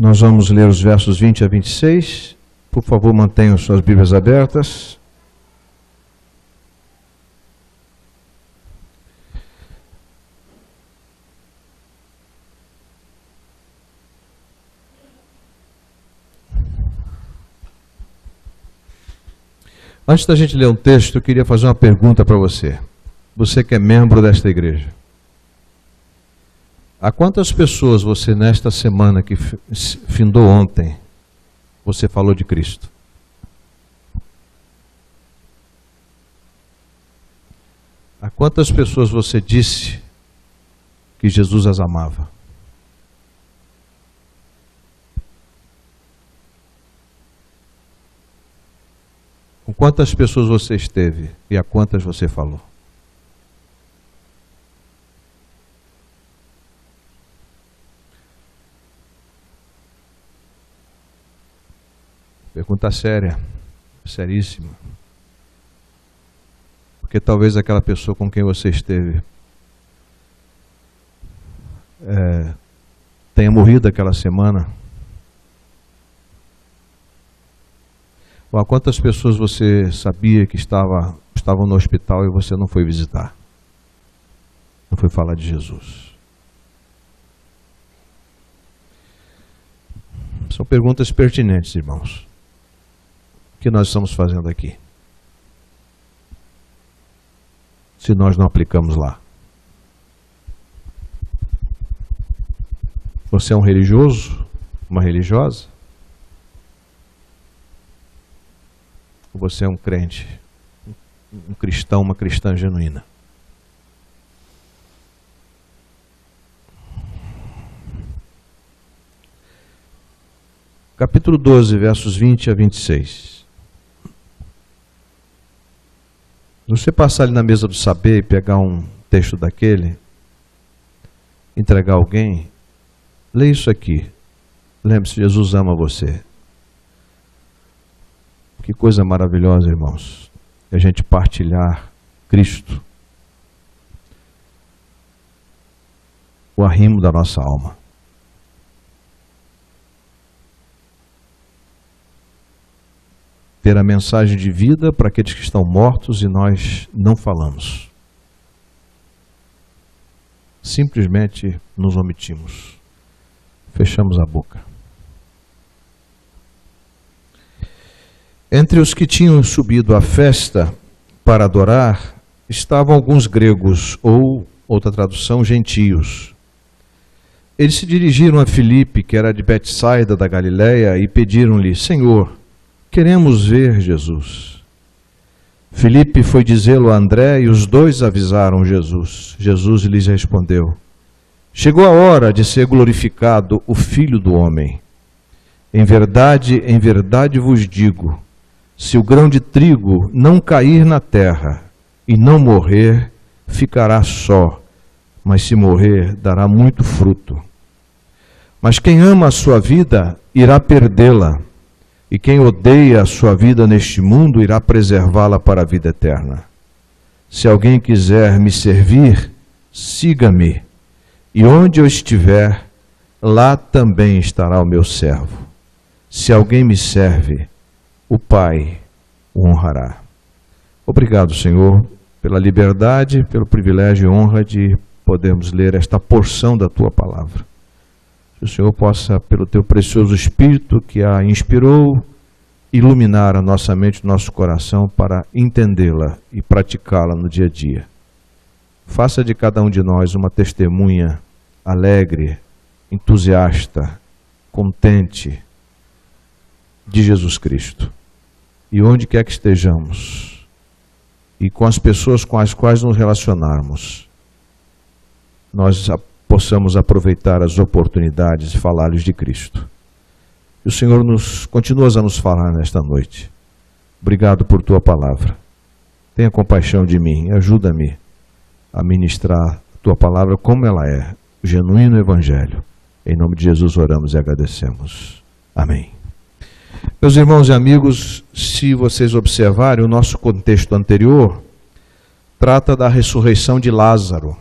Nós vamos ler os versos 20 a 26. Por favor, mantenham suas Bíblias abertas. Antes da gente ler um texto, eu queria fazer uma pergunta para você. Você que é membro desta igreja. A quantas pessoas você, nesta semana que findou ontem, você falou de Cristo? A quantas pessoas você disse que Jesus as amava? Com quantas pessoas você esteve e a quantas você falou? Pergunta séria, seríssima. Porque talvez aquela pessoa com quem você esteve tenha morrido aquela semana. Ou a quantas pessoas você sabia que estavam no hospital e você não foi visitar? Não foi falar de Jesus? São perguntas pertinentes, irmãos. O que nós estamos fazendo aqui? Se nós não aplicamos lá. Você é um religioso? Uma religiosa? Ou você é um crente? Um cristão, uma cristã genuína? Capítulo 12, versos 20 a 26. Se você passar ali na mesa do saber e pegar um texto daquele, entregar a alguém, lê isso aqui. Lembre-se, Jesus ama você. Que coisa maravilhosa, irmãos, a gente partilhar Cristo, o arrimo da nossa alma. Ter a mensagem de vida para aqueles que estão mortos e nós não falamos. Simplesmente nos omitimos. Fechamos a boca. Entre os que tinham subido à festa para adorar, estavam alguns gregos, ou, outra tradução, gentios. Eles se dirigiram a Filipe, que era de Betsaida da Galileia, e pediram-lhe: Senhor, queremos ver Jesus. Filipe foi dizê-lo a André e os dois avisaram Jesus. Jesus lhes respondeu: Chegou a hora de ser glorificado o Filho do Homem. Em verdade vos digo, se o grão de trigo não cair na terra e não morrer, ficará só, mas se morrer, dará muito fruto. Mas quem ama a sua vida, irá perdê-la. E quem odeia a sua vida neste mundo, irá preservá-la para a vida eterna. Se alguém quiser me servir, siga-me. E onde eu estiver, lá também estará o meu servo. Se alguém me serve, o Pai o honrará. Obrigado, Senhor, pela liberdade, pelo privilégio e honra de podermos ler esta porção da Tua palavra. Que o Senhor possa, pelo Teu precioso Espírito que a inspirou, iluminar a nossa mente, o nosso coração para entendê-la e praticá-la no dia a dia. Faça de cada um de nós uma testemunha alegre, entusiasta, contente de Jesus Cristo. E onde quer que estejamos, e com as pessoas com as quais nos relacionarmos, nós possamos aproveitar as oportunidades de falar-lhes de Cristo. E o Senhor continua a nos falar nesta noite. Obrigado por Tua palavra. Tenha compaixão de mim, ajuda-me a ministrar a Tua palavra como ela é, o genuíno Evangelho. Em nome de Jesus oramos e agradecemos. Amém. Meus irmãos e amigos, se vocês observarem, o nosso contexto anterior trata da ressurreição de Lázaro.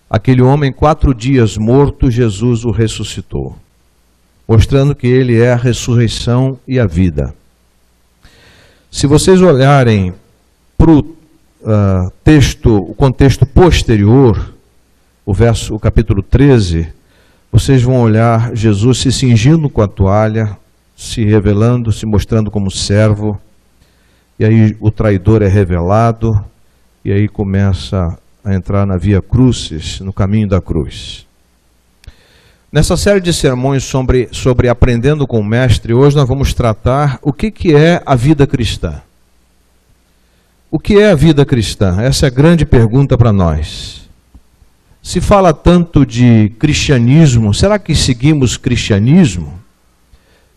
Aquele homem 4 dias morto, Jesus o ressuscitou. mostrando que Ele é a ressurreição e a vida. Se vocês olharem para o contexto posterior, o capítulo 13, vocês vão olhar Jesus se cingindo com a toalha, se revelando, se mostrando como servo, e aí o traidor é revelado, e aí começa a entrar na via crucis, no caminho da cruz. Nessa série de sermões sobre aprendendo com o Mestre, hoje nós vamos tratar o que é a vida cristã. O que é a vida cristã? Essa é a grande pergunta para nós. Se fala tanto de cristianismo, será que seguimos cristianismo?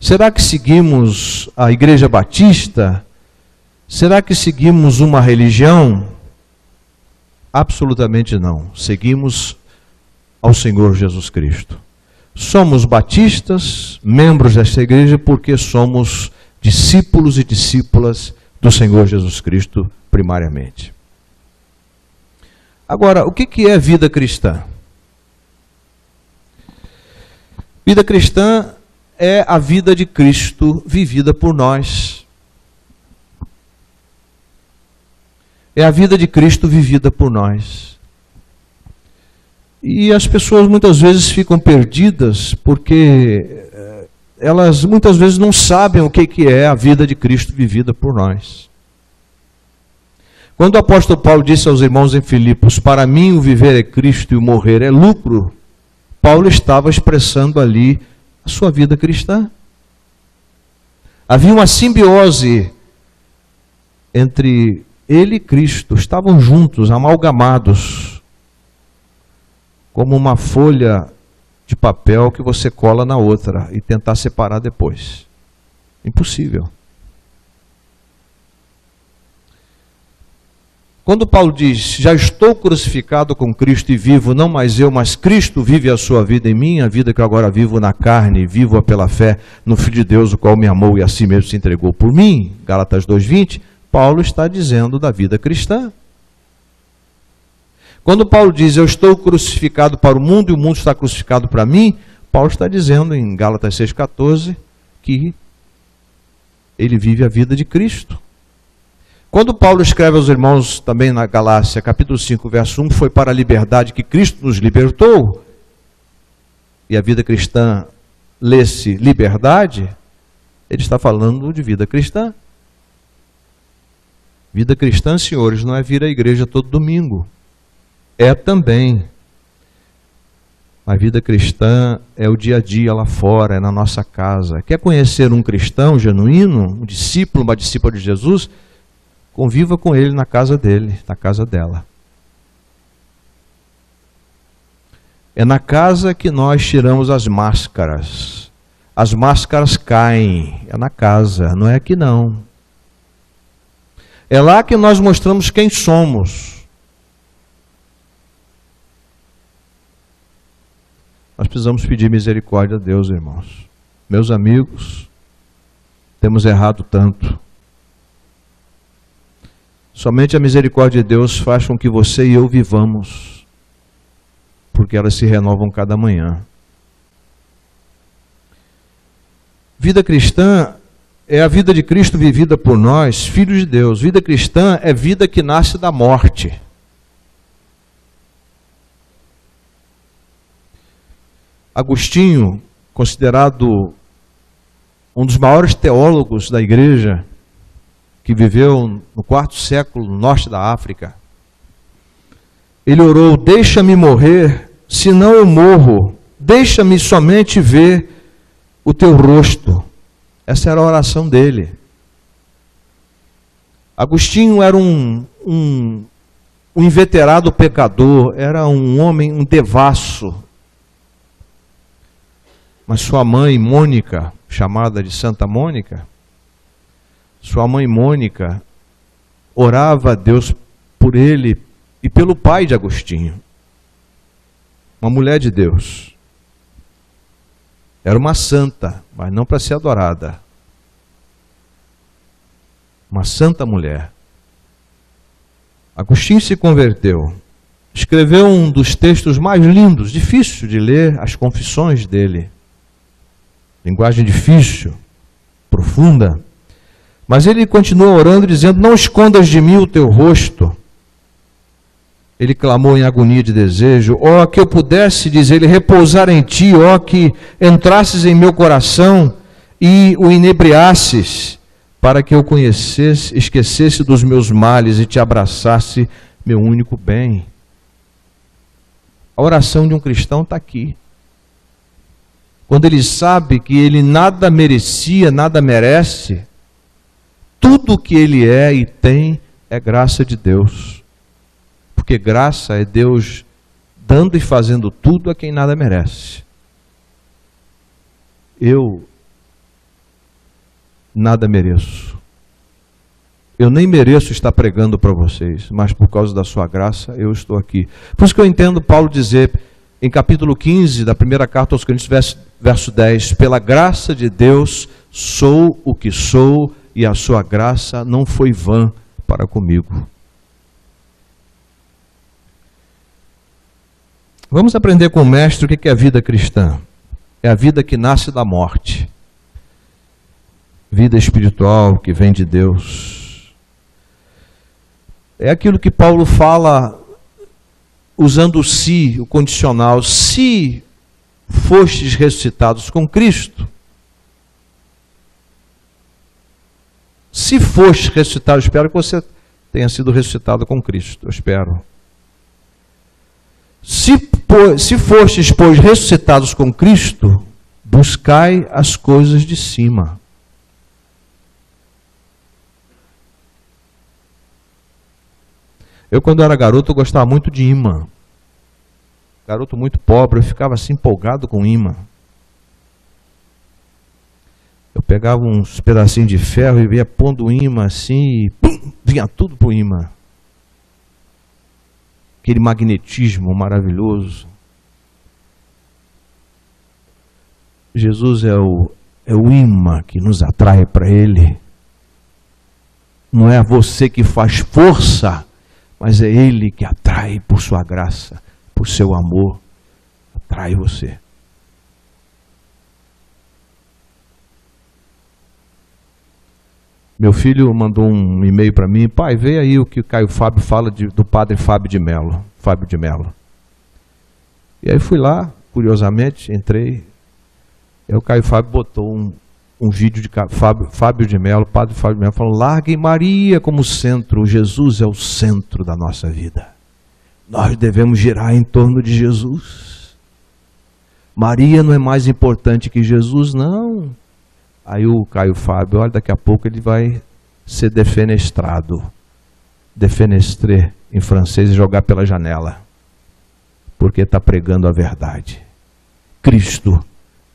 Será que seguimos a Igreja Batista? Será que seguimos uma religião? Absolutamente não. Seguimos ao Senhor Jesus Cristo. Somos batistas, membros desta igreja, porque somos discípulos e discípulas do Senhor Jesus Cristo, primariamente. Agora, o que é vida cristã? Vida cristã é a vida de Cristo vivida por nós. É a vida de Cristo vivida por nós. E as pessoas muitas vezes ficam perdidas porque elas muitas vezes não sabem o que é a vida de Cristo vivida por nós. Quando o apóstolo Paulo disse aos irmãos em Filipos, para mim o viver é Cristo e o morrer é lucro, Paulo estava expressando ali a sua vida cristã. Havia uma simbiose entre ele e Cristo, estavam juntos, amalgamados, como uma folha de papel que você cola na outra e tentar separar depois. Impossível. Quando Paulo diz, já estou crucificado com Cristo e vivo, não mais eu, mas Cristo vive a sua vida em mim, a vida que eu agora vivo na carne, vivo-a pela fé no Filho de Deus, o qual me amou e a si mesmo se entregou por mim, Gálatas 2:20, Paulo está dizendo da vida cristã. Quando Paulo diz, eu estou crucificado para o mundo e o mundo está crucificado para mim, Paulo está dizendo em Gálatas 6,14 que ele vive a vida de Cristo. Quando Paulo escreve aos irmãos também na Galácia, capítulo 5, verso 1, foi para a liberdade que Cristo nos libertou, e a vida cristã lê-se liberdade, ele está falando de vida cristã. Vida cristã, senhores, não é vir à igreja todo domingo. É também. A vida cristã é o dia a dia lá fora, é na nossa casa. Quer conhecer um cristão genuíno, um discípulo, uma discípula de Jesus? Conviva com ele na casa dele, na casa dela. É na casa que nós tiramos as máscaras. As máscaras caem. É na casa, não é aqui não. É lá que nós mostramos quem somos. Nós precisamos pedir misericórdia a Deus, irmãos. Meus amigos, temos errado tanto. Somente a misericórdia de Deus faz com que você e eu vivamos, porque elas se renovam cada manhã. Vida cristã é a vida de Cristo vivida por nós, filhos de Deus. Vida cristã é vida que nasce da morte. Agostinho, considerado um dos maiores teólogos da igreja, que viveu no 4º século no norte da África, ele orou, deixa-me morrer, senão eu morro, deixa-me somente ver o teu rosto. Essa era a oração dele. Agostinho era um inveterado pecador, era um homem, um devasso. Mas sua mãe, Mônica, chamada de Santa Mônica, sua mãe Mônica orava a Deus por ele e pelo pai de Agostinho. Uma mulher de Deus. Era uma santa, mas não para ser adorada. Uma santa mulher. Agostinho se converteu. Escreveu um dos textos mais lindos, difícil de ler, as confissões dele. linguagem difícil, profunda. Mas ele continua orando, dizendo: não escondas de mim o teu rosto. Ele clamou em agonia de desejo: ó, que eu pudesse, diz ele, repousar em ti, ó, que entrasses em meu coração e o inebriasses, para que eu conhecesse, esquecesse dos meus males e te abraçasse, meu único bem. A oração de um cristão está aqui. Quando ele sabe que ele nada merecia, nada merece, tudo o que ele é e tem é graça de Deus. Porque graça é Deus dando e fazendo tudo a quem nada merece. Eu nada mereço. Eu nem mereço estar pregando para vocês, mas por causa da sua graça eu estou aqui. Por isso que eu entendo Paulo dizer, em capítulo 15 da primeira carta aos Coríntios, verso 10, pela graça de Deus sou o que sou, e a sua graça não foi vã para comigo. Vamos aprender com o mestre o que é a vida cristã. É a vida que nasce da morte. Vida espiritual que vem de Deus. É aquilo que Paulo fala usando o se, o condicional. Se fostes ressuscitados com Cristo. Se fostes ressuscitado, eu espero que você tenha sido ressuscitado com Cristo. Eu espero. Se fostes, pois, ressuscitados com Cristo, buscai as coisas de cima. Eu, quando era garoto, eu gostava muito de imã. Garoto muito pobre, eu ficava assim empolgado com imã. Eu pegava uns pedacinhos de ferro e ia pondo o imã assim e pum, vinha tudo para o imã. Aquele magnetismo maravilhoso. Jesus é o imã que nos atrai para Ele. Não é você que faz força, mas é Ele que atrai por sua graça, por seu amor. Atrai você. Meu filho mandou um e-mail para mim: pai, vê aí o que o Caio Fábio fala do padre Fábio de Mello. E aí fui lá, curiosamente, entrei. E aí o Caio Fábio botou um vídeo de Fábio de Mello, padre Fábio de Mello, falando: larguem Maria como centro, Jesus é o centro da nossa vida. Nós devemos girar em torno de Jesus. Maria não é mais importante que Jesus, não. Aí o Caio Fábio, olha, daqui a pouco ele vai ser defenestrado. Defenestrer em francês e jogar pela janela. Porque está pregando a verdade. Cristo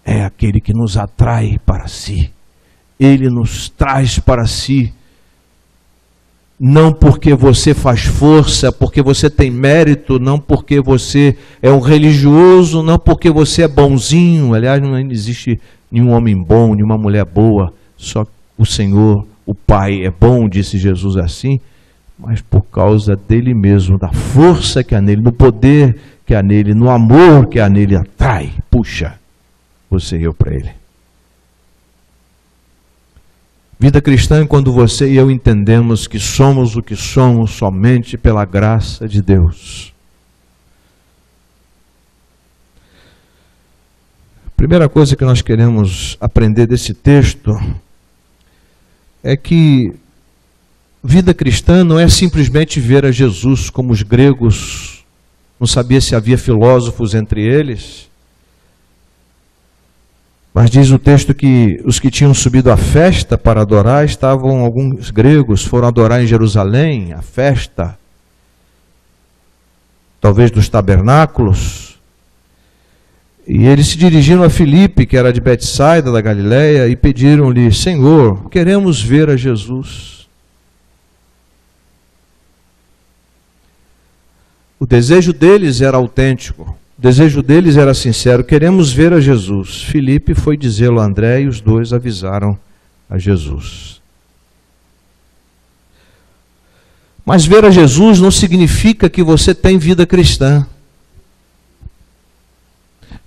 é aquele que nos atrai para si. Ele nos traz para si. Não porque você faz força, porque você tem mérito, não porque você é um religioso, não porque você é bonzinho. Aliás, não existe nenhum homem bom, nenhuma mulher boa, só o Senhor, o Pai é bom, disse Jesus assim, mas por causa dele mesmo, da força que há nele, no poder que há nele, no amor que há nele, atrai, puxa você e eu para ele. Vida cristã é quando você e eu entendemos que somos o que somos somente pela graça de Deus. Primeira coisa que nós queremos aprender desse texto é que vida cristã não é simplesmente ver a Jesus como os gregos, não sabia se havia filósofos entre eles, mas diz o texto que os que tinham subido à festa para adorar estavam, alguns gregos foram adorar em Jerusalém, a festa, talvez dos tabernáculos. E eles se dirigiram a Filipe, que era de Betsaida, da Galileia, e pediram-lhe: Senhor, queremos ver a Jesus. O desejo deles era autêntico, o desejo deles era sincero: queremos ver a Jesus. Filipe foi dizê-lo a André e os dois avisaram a Jesus. Mas ver a Jesus não significa que você tem vida cristã.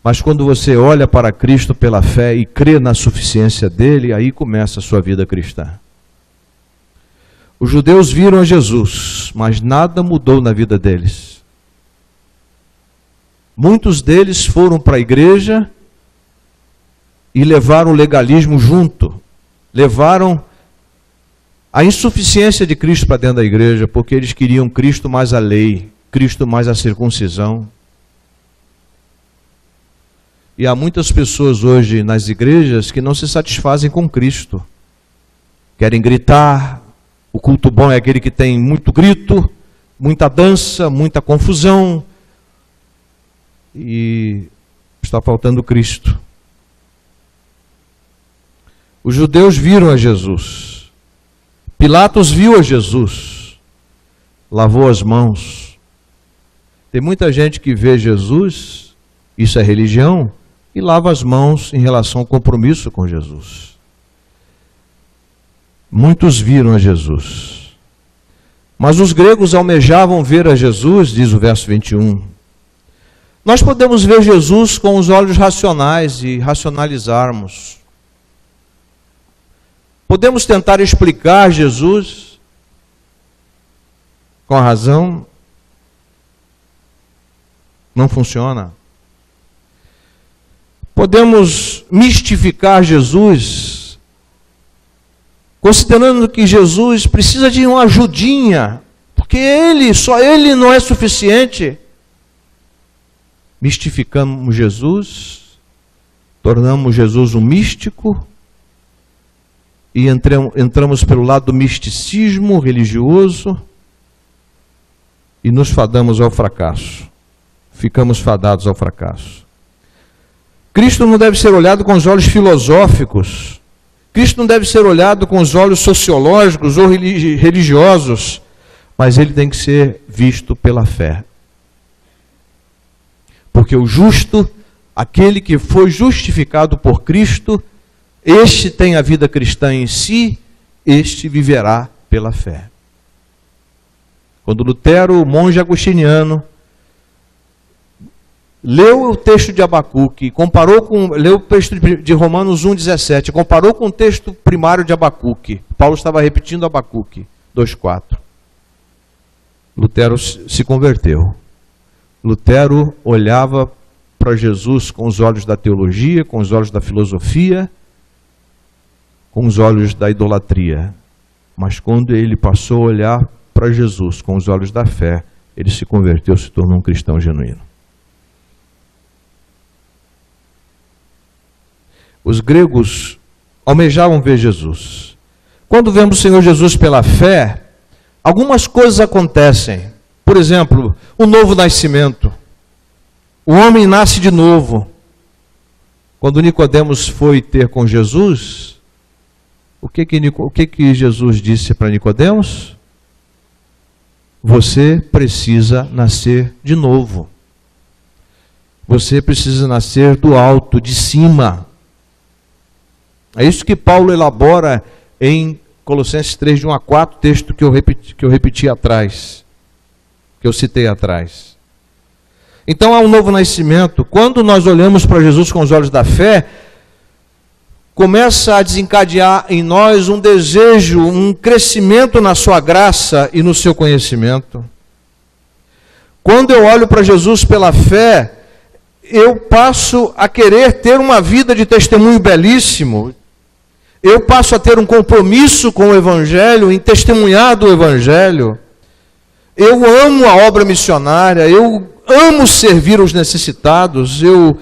Mas quando você olha para Cristo pela fé e crê na suficiência dele, aí começa a sua vida cristã. Os judeus viram a Jesus, mas nada mudou na vida deles. Muitos deles foram para a igreja e levaram o legalismo junto. Levaram a insuficiência de Cristo para dentro da igreja, porque eles queriam Cristo mais a lei, Cristo mais a circuncisão. E há muitas pessoas hoje nas igrejas que não se satisfazem com Cristo. Querem gritar, o culto bom é aquele que tem muito grito, muita dança, muita confusão. E está faltando Cristo. Os judeus viram a Jesus. Pilatos viu a Jesus. Lavou as mãos. Tem muita gente que vê Jesus, isso é religião, e lava as mãos em relação ao compromisso com Jesus. Muitos viram a Jesus. Mas os gregos almejavam ver a Jesus, diz o verso 21. Nós podemos ver Jesus com os olhos racionais e racionalizarmos. Podemos tentar explicar Jesus com a razão. Não funciona. Podemos mistificar Jesus, considerando que Jesus precisa de uma ajudinha, porque só ele não é suficiente. Mistificamos Jesus, tornamos Jesus um místico, e entramos pelo lado do misticismo religioso, e nos fadamos ao fracasso. Ficamos fadados ao fracasso. Cristo não deve ser olhado com os olhos filosóficos. Cristo não deve ser olhado com os olhos sociológicos ou religiosos, mas ele tem que ser visto pela fé. Porque o justo, aquele que foi justificado por Cristo, este tem a vida cristã em si, este viverá pela fé. Quando Lutero, o monge agostiniano, leu o texto de Abacuque, leu o texto de Romanos 1,17, comparou com o texto primário de Abacuque. Paulo estava repetindo Abacuque 2,4. Lutero se converteu. Lutero olhava para Jesus com os olhos da teologia, com os olhos da filosofia, com os olhos da idolatria. Mas quando ele passou a olhar para Jesus com os olhos da fé, ele se converteu, se tornou um cristão genuíno. Os gregos almejavam ver Jesus. Quando vemos o Senhor Jesus pela fé, algumas coisas acontecem. Por exemplo, o novo nascimento. O homem nasce de novo. Quando Nicodemos foi ter com Jesus, o que Jesus disse para Nicodemos? Você precisa nascer de novo. Você precisa nascer do alto, de cima. É isso que Paulo elabora em Colossenses 3, de 1 a 4, texto que eu repeti atrás, que eu citei atrás. Então há um novo nascimento. Quando nós olhamos para Jesus com os olhos da fé, começa a desencadear em nós um desejo, um crescimento na sua graça e no seu conhecimento. Quando eu olho para Jesus pela fé, eu passo a querer ter uma vida de testemunho belíssimo. Eu passo a ter um compromisso com o Evangelho, em testemunhar do Evangelho. Eu amo a obra missionária, eu amo servir os necessitados, eu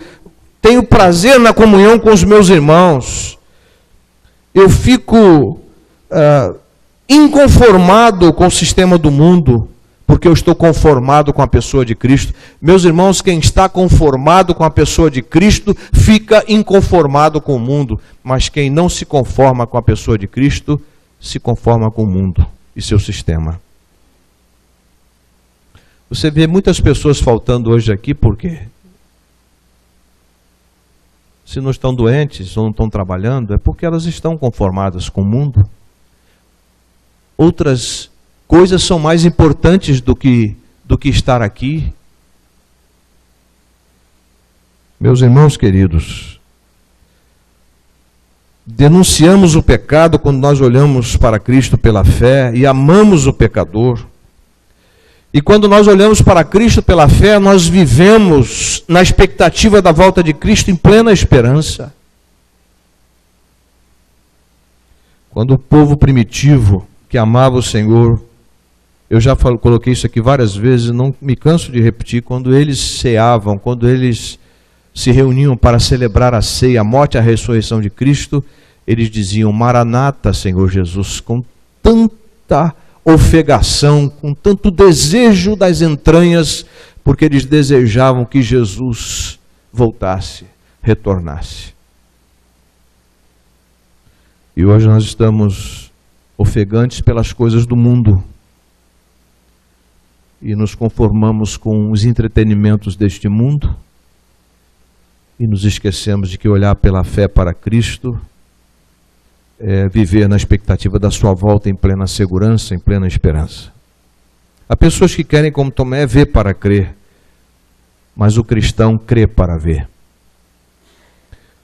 tenho prazer na comunhão com os meus irmãos. Eu fico inconformado com o sistema do mundo, porque eu estou conformado com a pessoa de Cristo. Meus irmãos, quem está conformado com a pessoa de Cristo, fica inconformado com o mundo. Mas quem não se conforma com a pessoa de Cristo, se conforma com o mundo e seu sistema. Você vê muitas pessoas faltando hoje aqui, por quê? Se não estão doentes ou não estão trabalhando, é porque elas estão conformadas com o mundo. Outras coisas são mais importantes do que estar aqui. Meus irmãos queridos, denunciamos o pecado quando nós olhamos para Cristo pela fé e amamos o pecador. E quando nós olhamos para Cristo pela fé, nós vivemos na expectativa da volta de Cristo em plena esperança. Quando o povo primitivo que amava o Senhor, eu já coloquei isso aqui várias vezes, não me canso de repetir, quando eles ceavam, quando eles se reuniam para celebrar a ceia, a morte e a ressurreição de Cristo, eles diziam: Maranata, Senhor Jesus, com tanta ofegação, com tanto desejo das entranhas, porque eles desejavam que Jesus voltasse, retornasse. E hoje nós estamos ofegantes pelas coisas do mundo e nos conformamos com os entretenimentos deste mundo e nos esquecemos de que olhar pela fé para Cristo é viver na expectativa da sua volta em plena segurança, em plena esperança. Há pessoas que querem, como Tomé, ver para crer, mas o cristão crê para ver.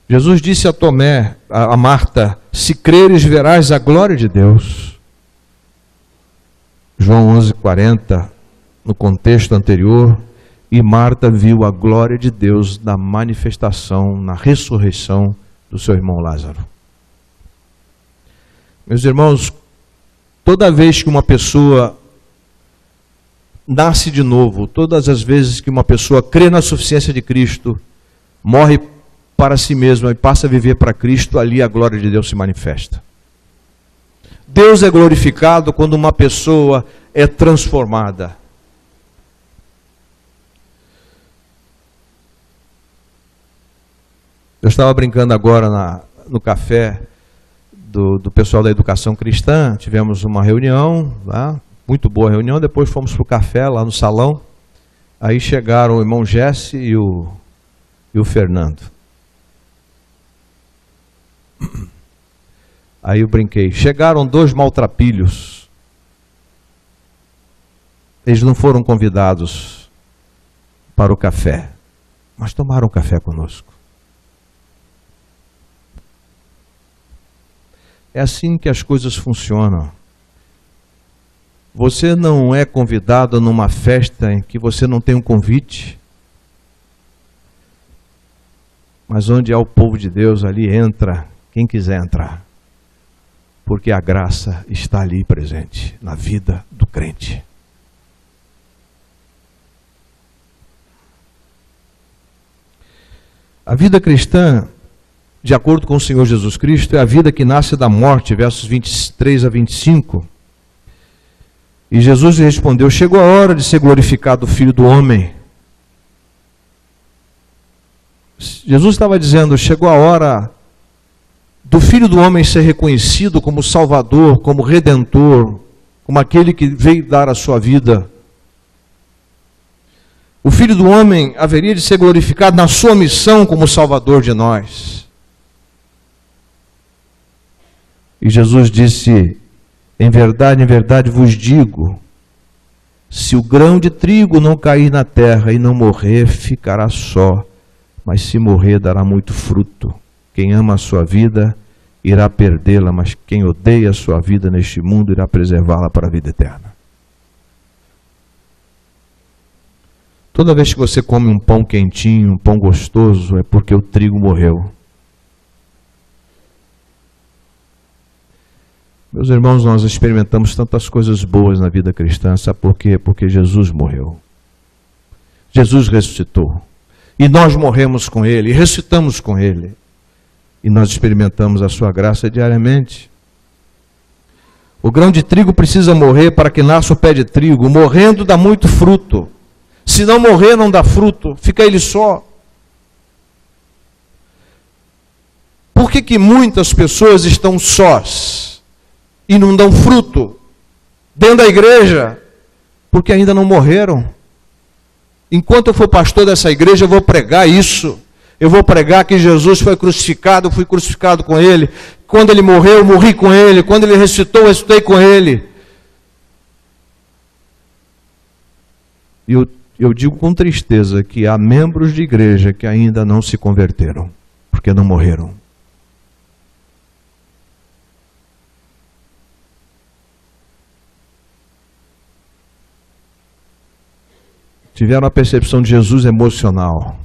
Jesus disse a Tomé, a Marta: se creres, verás a glória de Deus. João 11:40, no contexto anterior, e Marta viu a glória de Deus na manifestação, na ressurreição do seu irmão Lázaro. Meus irmãos, toda vez que uma pessoa nasce de novo, todas as vezes que uma pessoa crê na suficiência de Cristo, morre para si mesma e passa a viver para Cristo, ali a glória de Deus se manifesta. Deus é glorificado quando uma pessoa é transformada. Eu estava brincando agora no café do pessoal da educação cristã, tivemos uma reunião lá, muito boa reunião, depois fomos para o café lá no salão, aí chegaram o irmão Jesse e o Fernando. Aí eu brinquei, chegaram 2 maltrapilhos, eles não foram convidados para o café, mas tomaram café conosco. É assim que as coisas funcionam. Você não é convidado numa festa em que você não tem um convite, mas onde há o povo de Deus, ali entra quem quiser entrar, porque a graça está ali presente na vida do crente. A vida cristã, de acordo com o Senhor Jesus Cristo, é a vida que nasce da morte, versos 23 a 25. E Jesus respondeu: chegou a hora de ser glorificado o Filho do Homem. Jesus estava dizendo, chegou a hora do Filho do Homem ser reconhecido como Salvador, como Redentor, como aquele que veio dar a sua vida. O Filho do Homem haveria de ser glorificado na sua missão como Salvador de nós. E Jesus disse: em verdade vos digo, se o grão de trigo não cair na terra e não morrer, ficará só, mas se morrer, dará muito fruto. Quem ama a sua vida, irá perdê-la, mas quem odeia a sua vida neste mundo, irá preservá-la para a vida eterna. Toda vez que você come um pão quentinho, um pão gostoso, é porque o trigo morreu. Meus irmãos, nós experimentamos tantas coisas boas na vida cristã, sabe por quê? Porque Jesus morreu. Jesus ressuscitou. E nós morremos com Ele, e ressuscitamos com Ele. E nós experimentamos a sua graça diariamente. O grão de trigo precisa morrer para que nasça o pé de trigo. Morrendo dá muito fruto. Se não morrer, não dá fruto. Fica ele só. Por que muitas pessoas estão sós e não dão fruto dentro da igreja? Porque ainda não morreram. Enquanto eu for pastor dessa igreja, eu vou pregar isso. Eu vou pregar que Jesus foi crucificado, eu fui crucificado com Ele. Quando Ele morreu, eu morri com Ele. Quando Ele ressuscitou, eu ressuscitei com Ele. E eu digo com tristeza que há membros de igreja que ainda não se converteram, porque não morreram. Tiveram a percepção de Jesus emocional.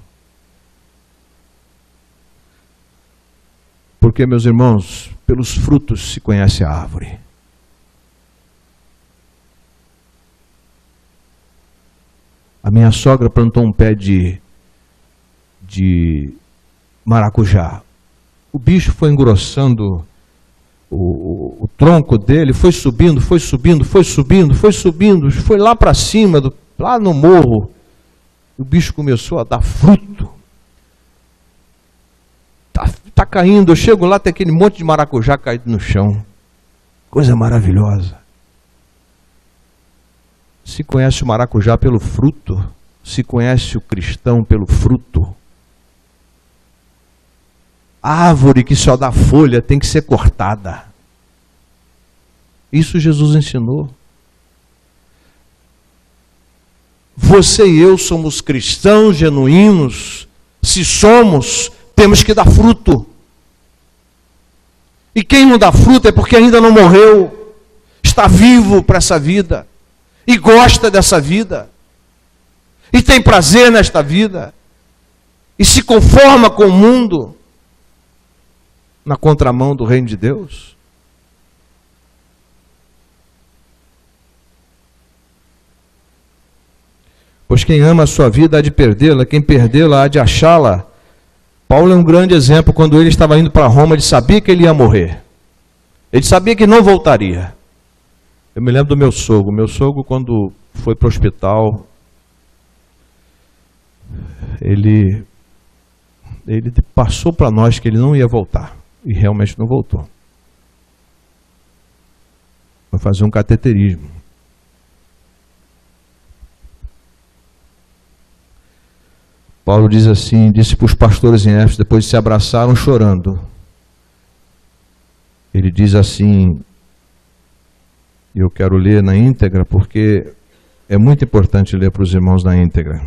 Porque, meus irmãos, pelos frutos se conhece a árvore. A minha sogra plantou um pé de maracujá. O bicho foi engrossando o tronco dele, foi subindo, foi lá para cima, lá no morro. O bicho começou a dar fruto. Tá caindo, eu chego lá, tem aquele monte de maracujá caído no chão. Coisa maravilhosa. Se conhece o maracujá pelo fruto, se conhece o cristão pelo fruto. A árvore que só dá folha tem que ser cortada. Isso Jesus ensinou. Você e eu somos cristãos genuínos. Se somos, temos que dar fruto. E quem não dá fruto é porque ainda não morreu, está vivo para essa vida, e gosta dessa vida, e tem prazer nesta vida, e se conforma com o mundo, na contramão do reino de Deus. Pois quem ama a sua vida há de perdê-la, quem perdê-la há de achá-la. Paulo é um grande exemplo. Quando ele estava indo para Roma, ele sabia que ele ia morrer. Ele sabia que não voltaria. Eu me lembro do meu sogro. Meu sogro, quando foi para o hospital, ele passou para nós que ele não ia voltar. E realmente não voltou. Foi fazer um cateterismo. Paulo diz assim, disse para os pastores em Éfeso, depois se abraçaram chorando. Ele diz assim, e eu quero ler na íntegra, porque é muito importante ler para os irmãos na íntegra.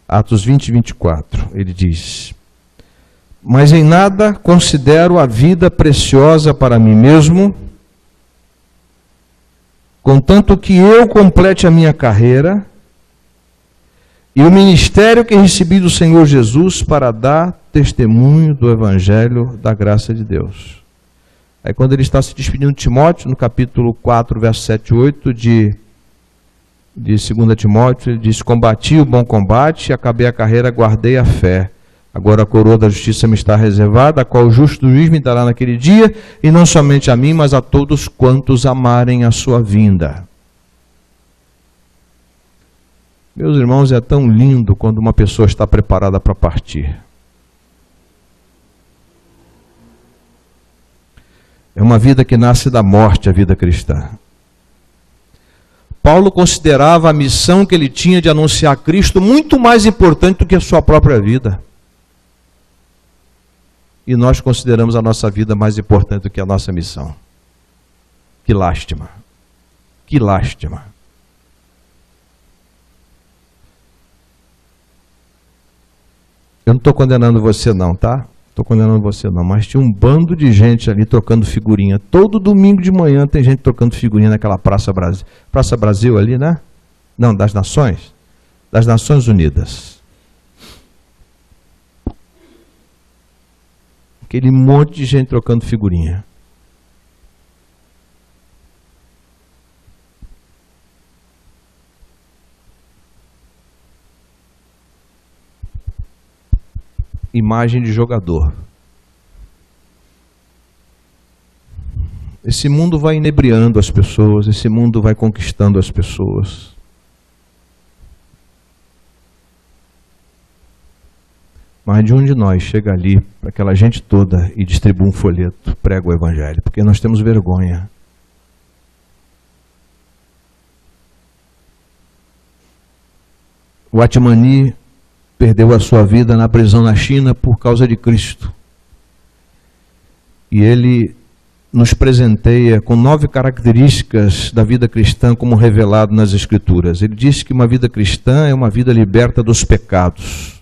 Atos 20 e 24, ele diz: mas em nada considero a vida preciosa para mim mesmo, contanto que eu complete a minha carreira e o ministério que recebi do Senhor Jesus para dar testemunho do Evangelho da graça de Deus. Aí quando ele está se despedindo de Timóteo, no capítulo 4, verso 7 e 8 de 2 Timóteo, ele diz: combati o bom combate, acabei a carreira, guardei a fé. Agora a coroa da justiça me está reservada, a qual o justo juiz me dará naquele dia, e não somente a mim, mas a todos quantos amarem a sua vinda. Meus irmãos, é tão lindo quando uma pessoa está preparada para partir. É uma vida que nasce da morte, a vida cristã. Paulo considerava a missão que ele tinha de anunciar Cristo muito mais importante do que a sua própria vida. E nós consideramos a nossa vida mais importante do que a nossa missão. Que lástima. Que lástima. Eu não estou condenando você não, tá? Estou condenando você não, mas tinha um bando de gente ali trocando figurinha. Todo domingo de manhã tem gente trocando figurinha naquela Praça Brasil. Praça Brasil ali, né? Não, das Nações. Das Nações Unidas. Aquele monte de gente trocando figurinha. Imagem de jogador. Esse mundo vai inebriando as pessoas, esse mundo vai conquistando as pessoas. Mas de um de nós chega ali, para aquela gente toda, e distribui um folheto, prega o Evangelho, porque nós temos vergonha. O Atmani perdeu a sua vida na prisão na China por causa de Cristo. E ele nos presenteia com 9 características da vida cristã como revelado nas Escrituras. Ele diz que uma vida cristã é uma vida liberta dos pecados.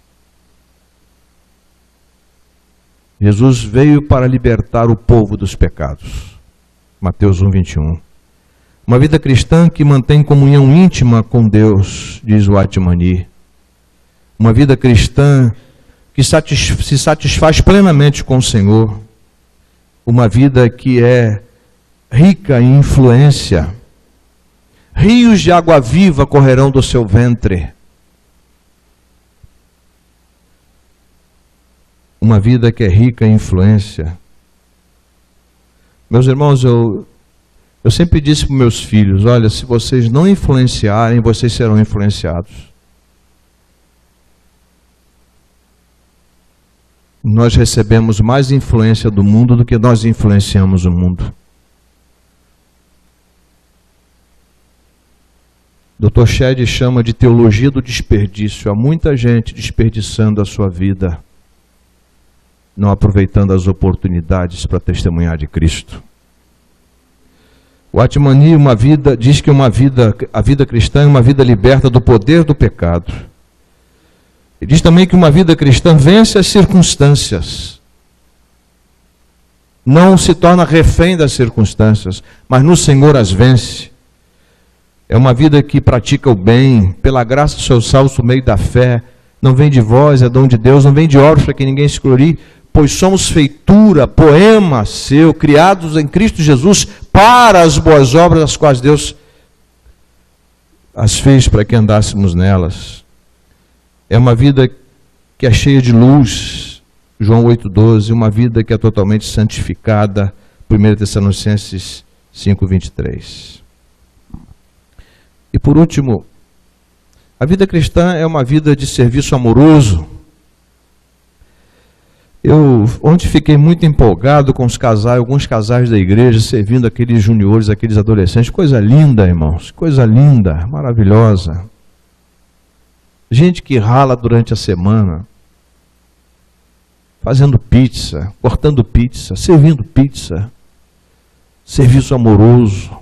Jesus veio para libertar o povo dos pecados. Mateus 1:21. Uma vida cristã que mantém comunhão íntima com Deus, diz o Atmani. Uma vida cristã que se satisfaz plenamente com o Senhor. Uma vida que é rica em influência. Rios de água viva correrão do seu ventre. Uma vida que é rica em influência. Meus irmãos, eu sempre disse para meus filhos, olha, se vocês não influenciarem, vocês serão influenciados. Nós recebemos mais influência do mundo do que nós influenciamos o mundo. Dr. Shedd chama de teologia do desperdício. Há muita gente desperdiçando a sua vida, não aproveitando as oportunidades para testemunhar de Cristo. O Atmani diz que a vida cristã é uma vida liberta do poder do pecado. Ele diz também que uma vida cristã vence as circunstâncias. Não se torna refém das circunstâncias, mas no Senhor as vence. É uma vida que pratica o bem, pela graça do seu salvo meio da fé. Não vem de vós, é dom de Deus, não vem de obras para que ninguém se glorie, pois somos feitura, poema seu, criados em Cristo Jesus para as boas obras, as quais Deus as fez para que andássemos nelas. É uma vida que é cheia de luz, João 8,12, uma vida que é totalmente santificada, 1 Tessalonicenses 5,23. E por último, a vida cristã é uma vida de serviço amoroso. Eu ontem fiquei muito empolgado com alguns casais da igreja, servindo aqueles juniores, aqueles adolescentes. Coisa linda, irmãos, coisa linda, maravilhosa. Gente que rala durante a semana, fazendo pizza, cortando pizza, servindo pizza, serviço amoroso.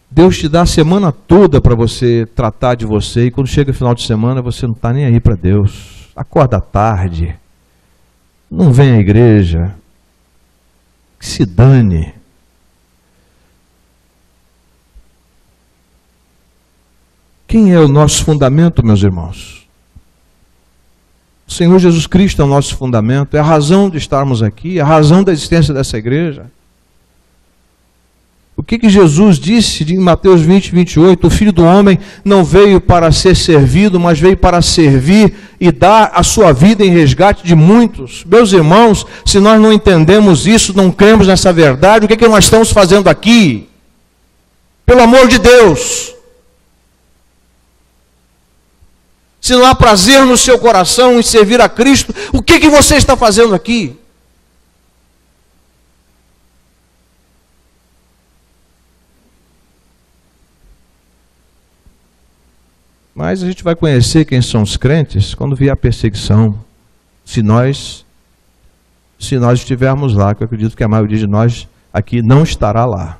Deus te dá a semana toda para você tratar de você, e quando chega o final de semana você não está nem aí para Deus. Acorda tarde, não vem à igreja, que se dane. Quem é o nosso fundamento, meus irmãos? O Senhor Jesus Cristo é o nosso fundamento, é a razão de estarmos aqui, é a razão da existência dessa igreja. O que Jesus disse em Mateus 20:28? O Filho do Homem não veio para ser servido, mas veio para servir e dar a sua vida em resgate de muitos. Meus irmãos, se nós não entendemos isso, não cremos nessa verdade, o que nós estamos fazendo aqui? Pelo amor de Deus! Se não há prazer no seu coração em servir a Cristo, o que você está fazendo aqui? Mas a gente vai conhecer quem são os crentes quando vier a perseguição. Se nós estivermos lá, que eu acredito que a maioria de nós aqui não estará lá.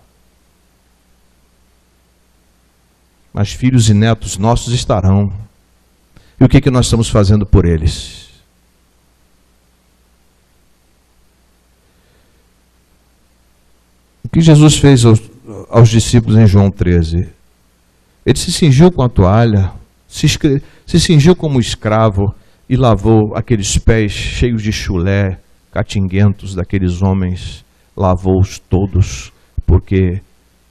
Mas filhos e netos nossos estarão. E o que nós estamos fazendo por eles? O que Jesus fez aos discípulos em João 13? Ele se cingiu com a toalha, se cingiu como escravo e lavou aqueles pés cheios de chulé, catinguentos daqueles homens, lavou-os todos, porque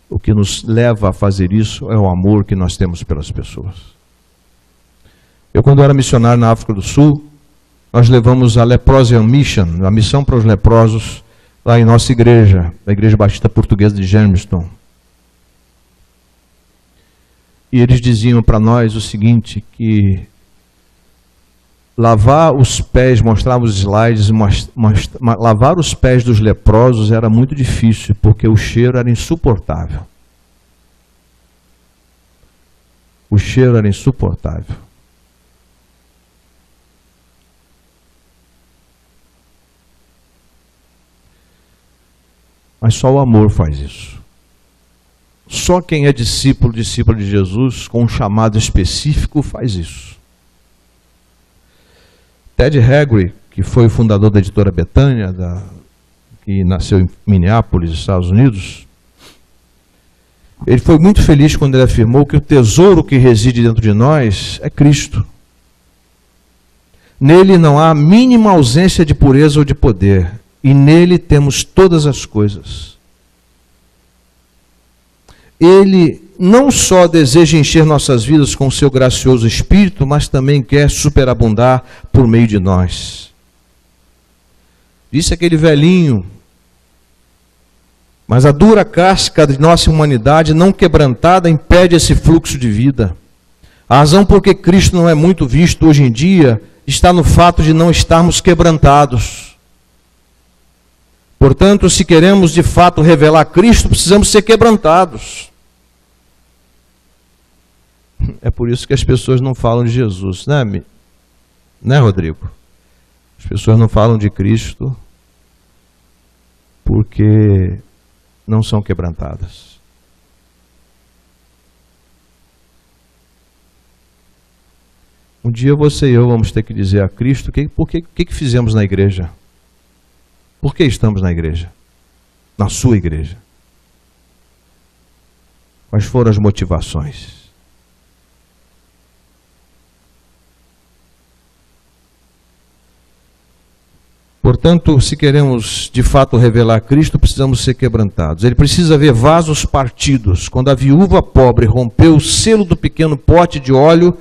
o que nos leva a fazer isso é o amor que nós temos pelas pessoas. Eu, quando era missionário na África do Sul, nós levamos a Leprosian Mission, a missão para os leprosos, lá em nossa igreja, a Igreja Batista Portuguesa de Germiston. E eles diziam para nós o seguinte, que lavar os pés, mostrava os slides, lavar os pés dos leprosos era muito difícil, porque o cheiro era insuportável. O cheiro era insuportável. Mas só o amor faz isso. Só quem é discípulo de Jesus, com um chamado específico, faz isso. Ted Haggard, que foi o fundador da editora Betânia, que nasceu em Minneapolis, Estados Unidos, ele foi muito feliz quando ele afirmou que o tesouro que reside dentro de nós é Cristo. Nele não há mínima ausência de pureza ou de poder, e nele temos todas as coisas. Ele não só deseja encher nossas vidas com o seu gracioso Espírito, mas também quer superabundar por meio de nós. Disse aquele velhinho: mas a dura casca de nossa humanidade não quebrantada impede esse fluxo de vida. A razão por que Cristo não é muito visto hoje em dia está no fato de não estarmos quebrantados. Portanto, se queremos de fato revelar Cristo, precisamos ser quebrantados. É por isso que as pessoas não falam de Jesus, né, Rodrigo? As pessoas não falam de Cristo porque não são quebrantadas. Um dia você e eu vamos ter que dizer a Cristo o que fizemos na igreja. Por que estamos na igreja? Na sua igreja. Quais foram as motivações? Portanto, se queremos de fato revelar Cristo, precisamos ser quebrantados. Ele precisa haver vasos partidos. Quando a viúva pobre rompeu o selo do pequeno pote de óleo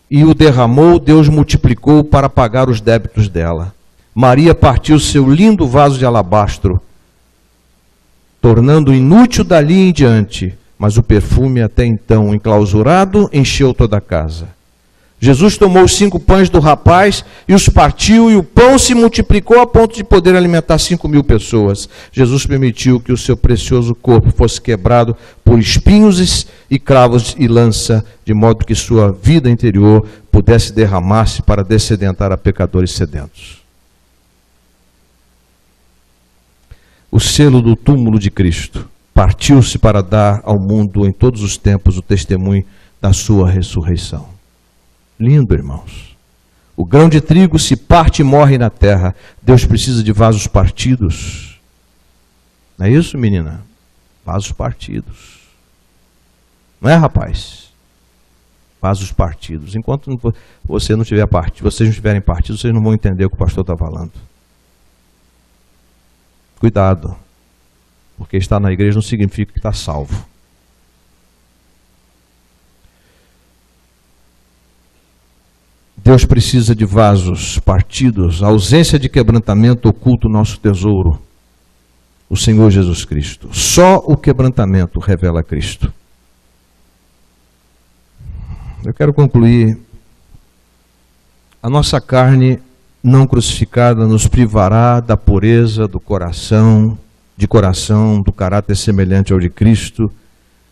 e o derramou, Deus multiplicou para pagar os débitos dela. Maria partiu seu lindo vaso de alabastro, tornando inútil dali em diante, mas o perfume até então enclausurado encheu toda a casa. Jesus tomou os 5 pães do rapaz e os partiu, e o pão se multiplicou a ponto de poder alimentar 5.000 pessoas. Jesus permitiu que o seu precioso corpo fosse quebrado por espinhos e cravos e lança, de modo que sua vida interior pudesse derramar-se para dessedentar a pecadores sedentos. O selo do túmulo de Cristo partiu-se para dar ao mundo em todos os tempos o testemunho da sua ressurreição. Lindo, irmãos. O grão de trigo se parte e morre na terra. Deus precisa de vasos partidos. Não é isso, menina? Vasos partidos. Não é, rapaz? Vasos partidos. Enquanto você não tiver partido, vocês não estiverem partidos, vocês não vão entender o que o pastor está falando. Cuidado. Porque estar na igreja não significa que está salvo. Deus precisa de vasos partidos. A ausência de quebrantamento oculta o nosso tesouro, o Senhor Jesus Cristo. Só o quebrantamento revela Cristo. Eu quero concluir. A nossa carne não crucificada nos privará da pureza do coração, do caráter semelhante ao de Cristo,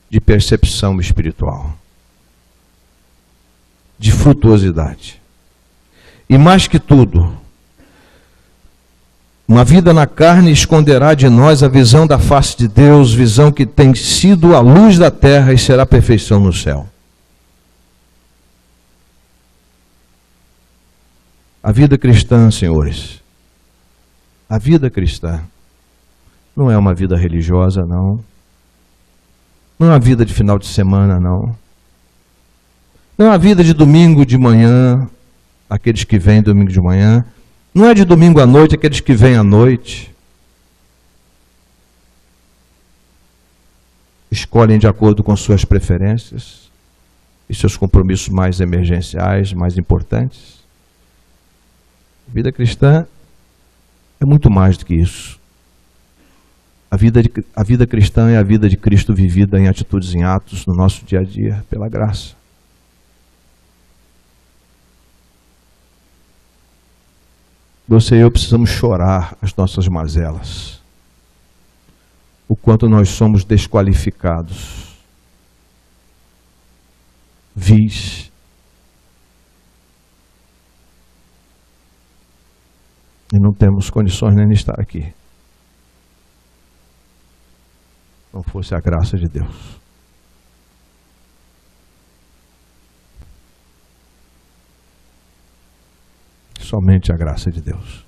de percepção espiritual, de frutuosidade. E mais que tudo, uma vida na carne esconderá de nós a visão da face de Deus, visão que tem sido a luz da terra e será a perfeição no céu. A vida cristã, senhores, a vida cristã não é uma vida religiosa, não. Não é uma vida de final de semana, não. Não é uma vida de domingo de manhã, aqueles que vêm domingo de manhã. Não é de domingo à noite, aqueles que vêm à noite. Escolhem de acordo com suas preferências e seus compromissos mais emergenciais, mais importantes. A vida cristã é muito mais do que isso. A vida cristã é a vida de Cristo vivida em atitudes, em atos, no nosso dia a dia, pela graça. Você e eu precisamos chorar as nossas mazelas. O quanto nós somos desqualificados, vis. E não temos condições nem de estar aqui. não fosse a graça de Deus. Somente a graça de Deus.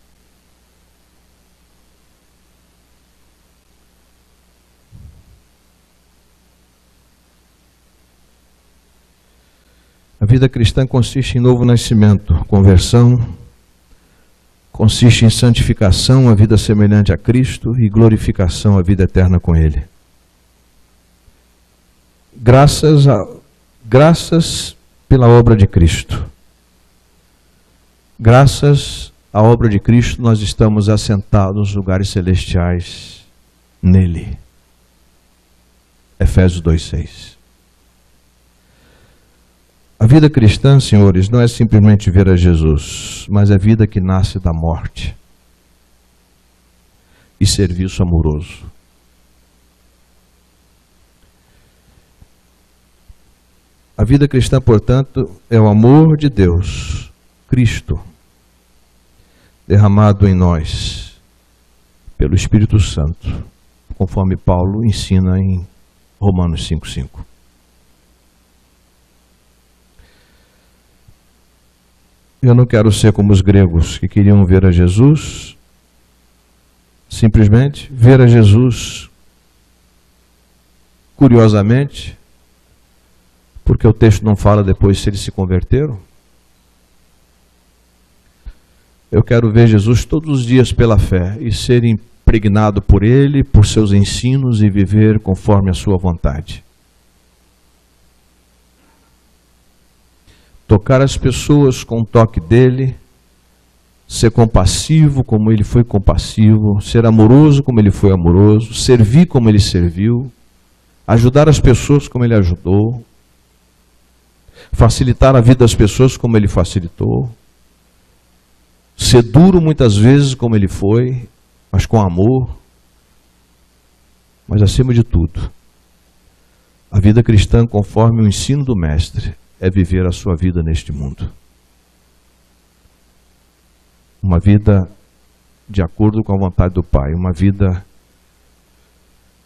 A vida cristã consiste em novo nascimento, conversão, consiste em santificação, a vida semelhante a Cristo, e glorificação, a vida eterna com Ele. Graças pela obra de Cristo. Graças à obra de Cristo, nós estamos assentados nos lugares celestiais nele. Efésios 2:6. A vida cristã, senhores, não é simplesmente ver a Jesus, mas é vida que nasce da morte e serviço amoroso. A vida cristã, portanto, é o amor de Deus, Cristo, derramado em nós pelo Espírito Santo, conforme Paulo ensina em Romanos 5:5. Eu não quero ser como os gregos que queriam ver a Jesus, simplesmente ver a Jesus curiosamente, porque o texto não fala depois se eles se converteram. Eu quero ver Jesus todos os dias pela fé e ser impregnado por Ele, por seus ensinos e viver conforme a sua vontade. Tocar as pessoas com o toque dEle, ser compassivo como Ele foi compassivo, ser amoroso como Ele foi amoroso, servir como Ele serviu, ajudar as pessoas como Ele ajudou, facilitar a vida das pessoas como Ele facilitou, ser duro muitas vezes como Ele foi, mas com amor. Mas acima de tudo, a vida cristã, conforme o ensino do Mestre, é viver a sua vida neste mundo. Uma vida de acordo com a vontade do Pai, uma vida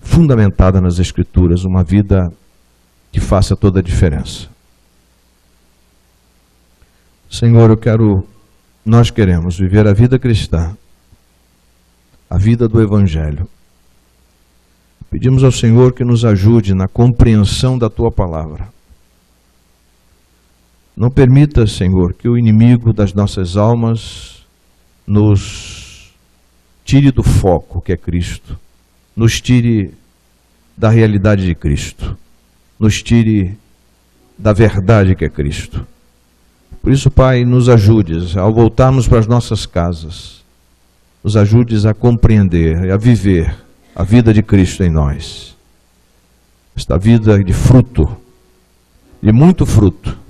fundamentada nas Escrituras, uma vida que faça toda a diferença. Senhor, nós queremos viver a vida cristã, a vida do Evangelho. Pedimos ao Senhor que nos ajude na compreensão da Tua Palavra. Não permita, Senhor, que o inimigo das nossas almas nos tire do foco que é Cristo, nos tire da realidade de Cristo, nos tire da verdade que é Cristo. Por isso, Pai, nos ajudes ao voltarmos para as nossas casas, nos ajudes a compreender e a viver a vida de Cristo em nós. Esta vida de fruto, de muito fruto,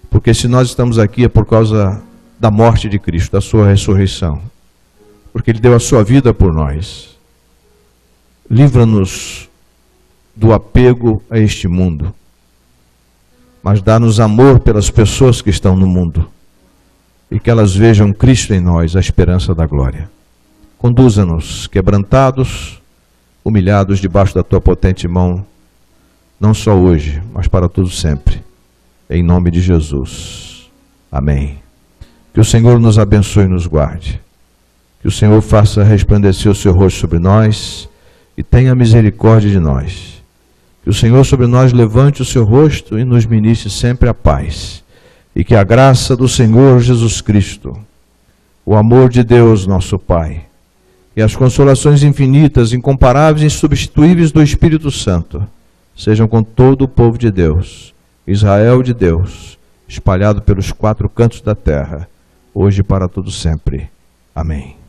porque se nós estamos aqui é por causa da morte de Cristo, da sua ressurreição, porque Ele deu a sua vida por nós. Livra-nos do apego a este mundo, mas dá-nos amor pelas pessoas que estão no mundo e que elas vejam Cristo em nós, a esperança da glória. Conduza-nos quebrantados, humilhados debaixo da Tua potente mão, não só hoje, mas para todo sempre. Em nome de Jesus. Amém. Que o Senhor nos abençoe e nos guarde. Que o Senhor faça resplandecer o seu rosto sobre nós e tenha misericórdia de nós. Que o Senhor sobre nós levante o seu rosto e nos ministre sempre a paz. E que a graça do Senhor Jesus Cristo, o amor de Deus nosso Pai, e as consolações infinitas, incomparáveis e insubstituíveis do Espírito Santo, sejam com todo o povo de Deus, Israel de Deus, espalhado pelos 4 cantos da terra, hoje e para todo sempre. Amém.